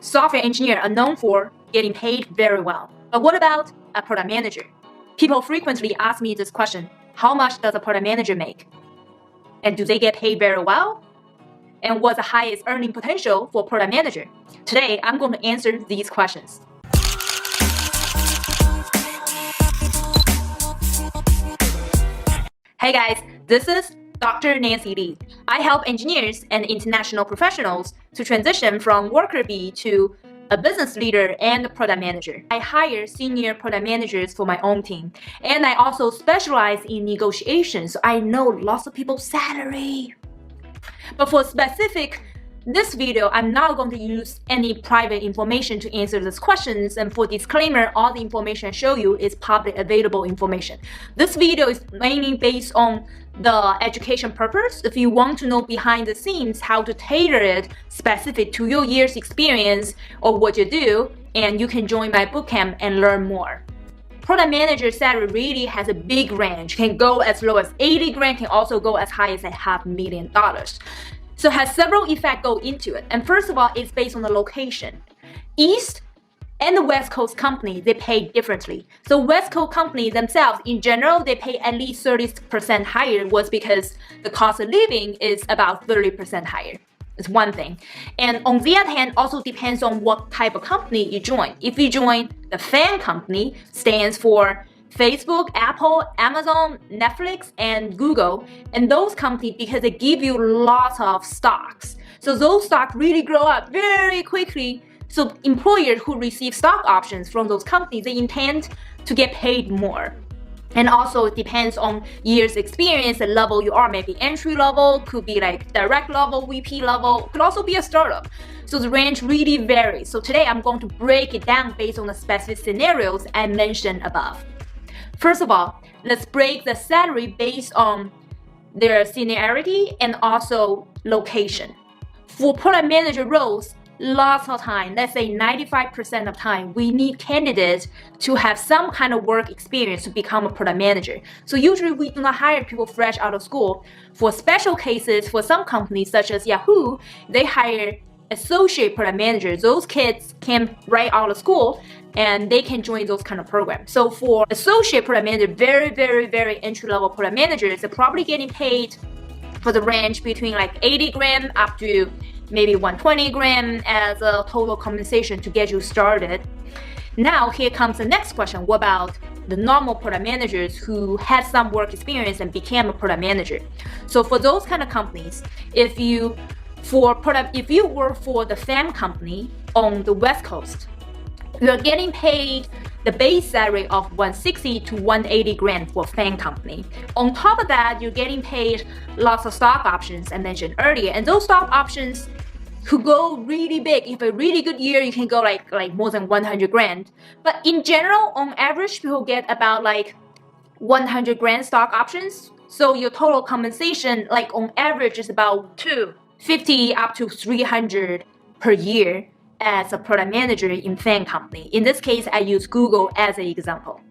software engineers are known for getting paid very well. But what about a product manager? People frequently ask me this question: how much does a product manager make? And do they get paid very well? And what's the highest earning potential for a product manager? Today, I'm going to answer these questions. Hey guys, this is Dr. Nancy Lee. I help engineers and international professionals to transition from worker bee to a business leader and a product manager. I hire senior product managers for my own team. And I also specialize in negotiations, so I know lots of people's salary. But for this video, I'm not going to use any private information to answer these questions. And for disclaimer, all the information I show you is public available information. This video is mainly based on the education purpose. If you want to know behind the scenes how to tailor it specific to your year's experience or what you do, and you can join my bootcamp and learn more. Product manager salary really has a big range. Can go as low as 80 grand, can also go as high as $500,000. So it has several effects go into it. And first of all, it's based on the location. East and the West Coast company, they pay differently. So West Coast companies themselves, in general, they pay at least 30% higher, was because the cost of living is about 30% higher. It's one thing. And on the other hand, also depends on what type of company you join. If you join the FAANG company, stands for Facebook, Apple, Amazon, Netflix, and Google, and those companies, because they give you lots of stocks. So those stocks really grow up very quickly. So employers who receive stock options from those companies, they intend to get paid more. And also it depends on years experience and level you are, maybe entry level, could be like direct level, VP level, could also be a startup. So the range really varies. So today I'm going to break it down based on the specific scenarios I mentioned above. First of all, let's break the salary based on their seniority and also location. For product manager roles, lots of time, let's say 95% of time, we need candidates to have some kind of work experience to become a product manager. So usually we do not hire people fresh out of school. For special cases, for some companies such as Yahoo, they hire associate product managers. Those kids came right out of school and they can join those kind of programs. So for associate product manager, very entry-level product managers, they're probably getting paid for the range between like 80 grand up to maybe 120 grand as a total compensation to get you started. Now here comes the next question. What about the normal product managers who had some work experience and became a product manager? So for those kind of companies, if you work for the FAANG company on the West Coast, you're getting paid the base salary of 160 to 180 grand for FAANG company. On top of that, you're getting paid lots of stock options I mentioned earlier, and those stock options could go really big. If a really good year, you can go like more than 100 grand. But in general, on average, people get about like 100 grand stock options. So your total compensation, like on average, is about 250 up to 300 per year as a product manager in FAANG company. In this case, I use Google as an example.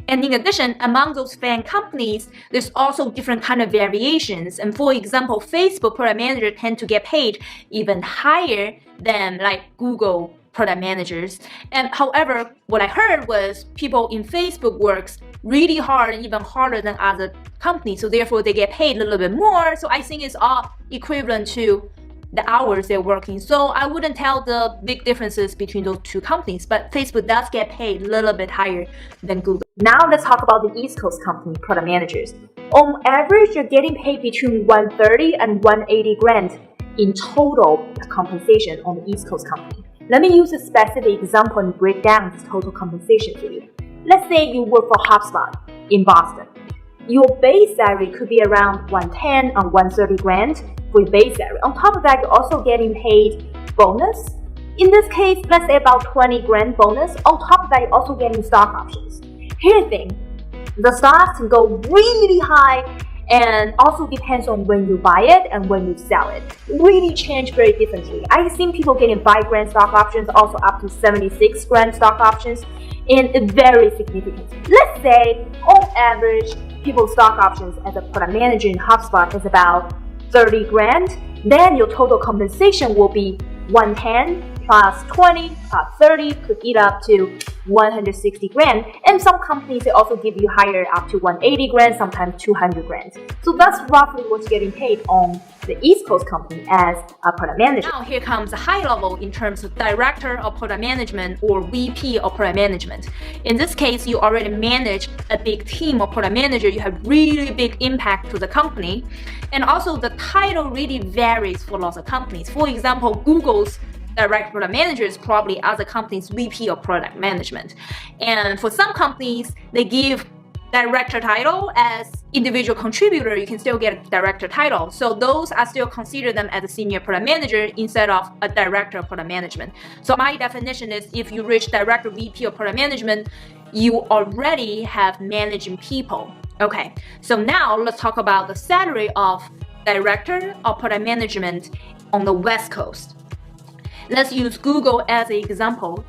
And in addition, among those FAANG companies, there's also different kind of variations. And for example, Facebook product managers tend to get paid even higher than like Google product managers. And however, what I heard was people in Facebook works really hard and even harder than other companies. So therefore they get paid a little bit more. So I think it's all equivalent to the hours they're working. So I wouldn't tell the big differences between those two companies, but Facebook does get paid a little bit higher than Google. Now let's talk about the East Coast company product managers. On average, you're getting paid between 130 and 180 grand in total compensation on the East Coast company. Let me use a specific example and break down this total compensation for you. Let's say you work for HubSpot in Boston. Your base salary could be around 110 or 130 grand for your base salary. On top of that, you're also getting paid bonus. In this case, let's say about 20 grand bonus. On top of that, you're also getting stock options. Here's the thing, the stocks can go really high and also depends on when you buy it and when you sell it. Really change very differently. I've seen people getting 5 grand stock options, also up to 76 grand stock options, and it varies significantly. Let's say on average, people's stock options as a product manager in HubSpot is about 30 grand. Then your total compensation will be 110 plus 20 plus 30 could eat up to 160 grand. And some companies, they also give you higher up to 180 grand, sometimes 200 grand. So that's roughly what's getting paid on the East Coast company as a product manager. Now here comes a high level in terms of director of product management or VP of product management. In this case, you already manage a big team of product manager. You have really big impact to the company. And also the title really varies for lots of companies. For example, Google's direct product managers probably other companies VP of product management. And for some companies, they give director title. As individual contributor, you can still get a director title. So those are still consider them as a senior product manager instead of a director of product management. So my definition is if you reach director VP of product management, you already have managing people. Okay, so now let's talk about the salary of director of product management on the West Coast. Let's use Google as an example.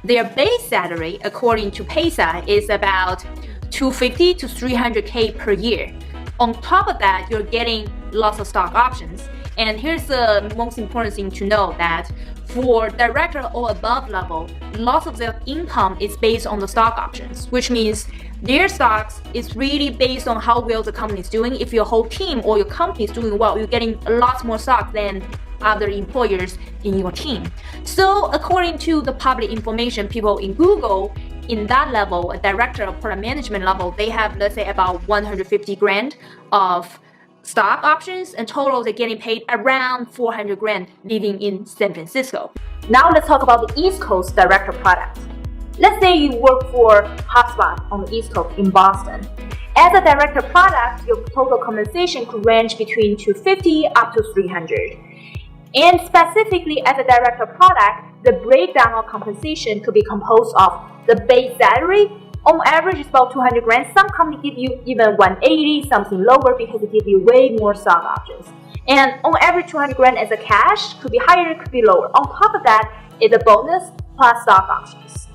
Their base salary, according to Paysa, is about $250 to $300K per year. On top of that, you're getting lots of stock options. And here's the most important thing to know, that for director or above level, lots of their income is based on the stock options, which means their stocks is really based on how well the company is doing. If your whole team or your company is doing well, you're getting lots more stock than other employers in your team. So according to the public information, people in Google, in that level, a director of product management level, they have, let's say, about 150 grand of stock options. In total, they're getting paid around 400 grand living in San Francisco. Now let's talk about the East Coast director product. Let's say you work for HubSpot on the East Coast in Boston. As a director product, your total compensation could range between 250 up to 300. And specifically as a director product, the breakdown of compensation could be composed of the base salary. On average, it's about 200 grand. Some companies give you even 180, something lower because they give you way more stock options. And on average, 200 grand as a cash, could be higher, could be lower. On top of that is a bonus plus stock options.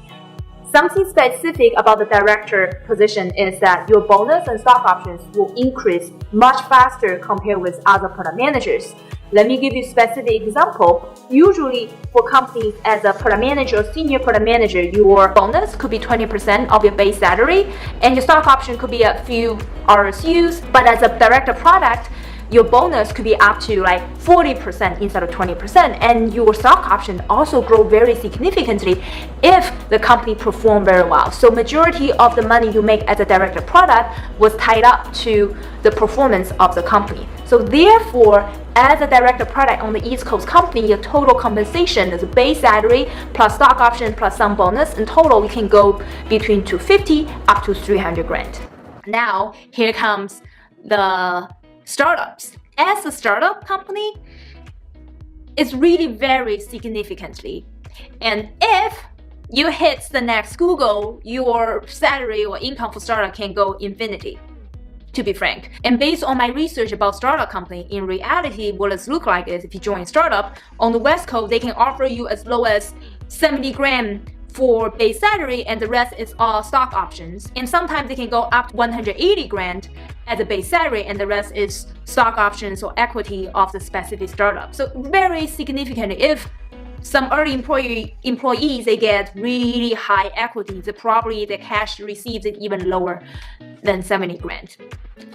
Something specific about the director position is that your bonus and stock options will increase much faster compared with other product managers. Let me give you a specific example. Usually for companies as a product manager or senior product manager, your bonus could be 20% of your base salary and your stock option could be a few RSUs. But as a director product, your bonus could be up to like 40% instead of 20%, and your stock option also grow very significantly if the company perform very well. So majority of the money you make as a director product was tied up to the performance of the company. So therefore, as a director product on the East Coast company, your total compensation is a base salary plus stock option plus some bonus. In total, you can go between 250 up to 300 grand. Now, here comes the startups. As a startup company, it's really varies significantly. And if you hit the next Google, your salary or income for startup can go infinity, to be frank. And based on my research about startup company, in reality, what it looks like is if you join startup, on the West Coast, they can offer you as low as 70 grand for base salary and the rest is all stock options. And sometimes they can go up to 180 grand as a base salary and the rest is stock options or equity of the specific startup. So very significant. If some early employees, they get really high equity, probably the cash received is even lower than 70 grand.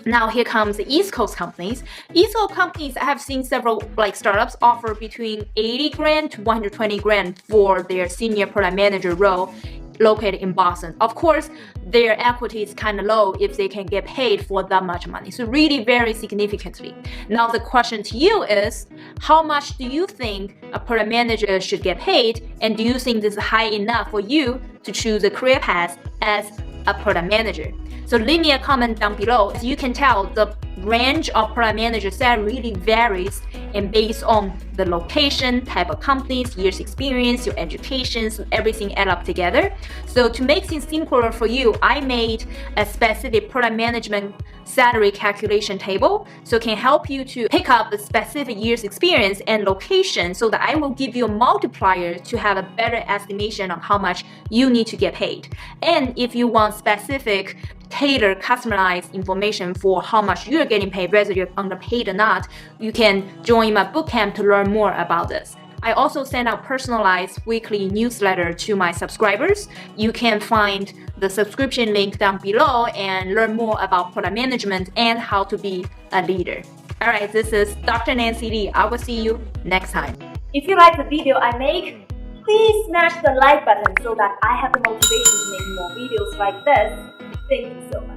Now here comes the East Coast companies. East Coast companies, I have seen several like startups offer between 80 grand to 120 grand for their senior product manager role located in Boston. Of course, their equity is kind of low if they can get paid for that much money. So really very significantly. Now the question to you is, how much do you think a product manager should get paid? And do you think this is high enough for you to choose a career path as a product manager? So leave me a comment down below. As you can tell, the range of product manager salary really varies and based on the location, type of companies, years experience, your education, so everything add up together. So to make things simpler for you, I made a specific product management salary calculation table, so it can help you to pick up the specific years experience and location, so that I will give you a multiplier to have a better estimation of how much you need to get paid. And if you want specific tailored, customized information for how much you're getting paid, whether you're underpaid or not, you can join my bootcamp to learn more about this. I also send out personalized weekly newsletter to my subscribers. You can find the subscription link down below and learn more about product management and how to be a leader. Alright, this is Dr. Nancy Lee. I will see you next time. If you like the video I make, please smash the like button so that I have the motivation to make more videos like this. Thank you so much.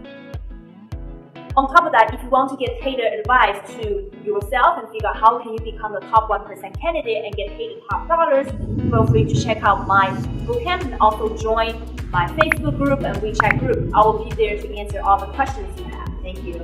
On top of that, if you want to get tailored advice to yourself and figure out how can you become the top 1% candidate and get paid the top dollars, feel free to check out my bootcamp and also join my Facebook group and WeChat group. I will be there to answer all the questions you have. Thank you.